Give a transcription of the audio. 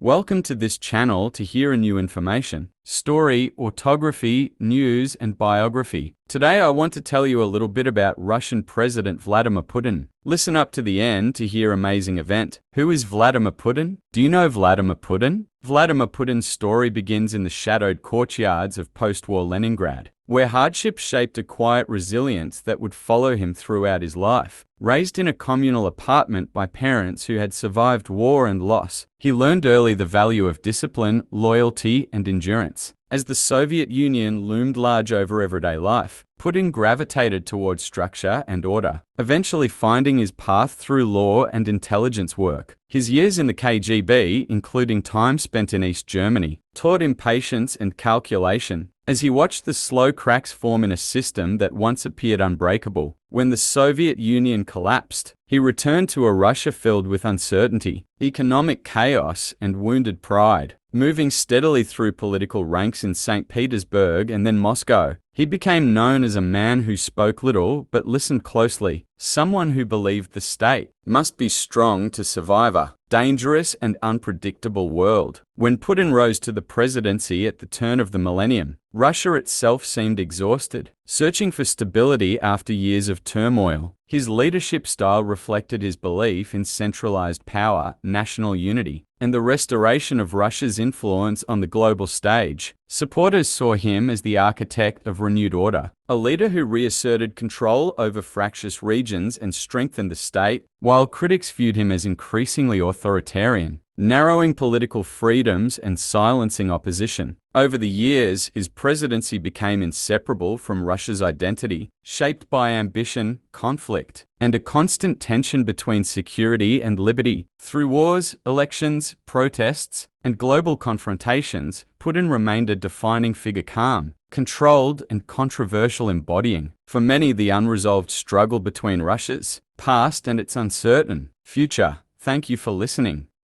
Welcome to this channel to hear a new information, story, autography, news, and biography. Today I want to tell you a little bit about Russian President Vladimir Putin. Listen up to the end to hear amazing event. Who is Vladimir Putin? Do you know Vladimir Putin? Vladimir Putin's story begins in the shadowed courtyards of post-war Leningrad, where hardship shaped a quiet resilience that would follow him throughout his life. Raised in a communal apartment by parents who had survived war and loss, he learned early the value of discipline, loyalty, and endurance. As the Soviet Union loomed large over everyday life, Putin gravitated towards structure and order, eventually finding his path through law and intelligence work. His years in the KGB, including time spent in East Germany, taught him patience and calculation, as he watched the slow cracks form in a system that once appeared unbreakable. When the Soviet Union collapsed, he returned to a Russia filled with uncertainty, economic chaos, and wounded pride. Moving steadily through political ranks in St. Petersburg and then Moscow, he became known as a man who spoke little but listened closely, someone who believed the state must be strong to survive a dangerous and unpredictable world. When Putin rose to the presidency at the turn of the millennium, Russia itself seemed exhausted, searching for stability after years of turmoil. His leadership style reflected his belief in centralized power, national unity, and the restoration of Russia's influence on the global stage. Supporters saw him as the architect of renewed order, a leader who reasserted control over fractious regions and strengthened the state, while critics viewed him as increasingly authoritarian, narrowing political freedoms and silencing opposition. Over the years, his presidency became inseparable from Russia's identity, shaped by ambition, conflict, and a constant tension between security and liberty. Through wars, elections, protests, and global confrontations, Putin remained a defining figure, calm, controlled, and controversial, embodying, for many, the unresolved struggle between Russia's past and its uncertain future. Thank you for listening.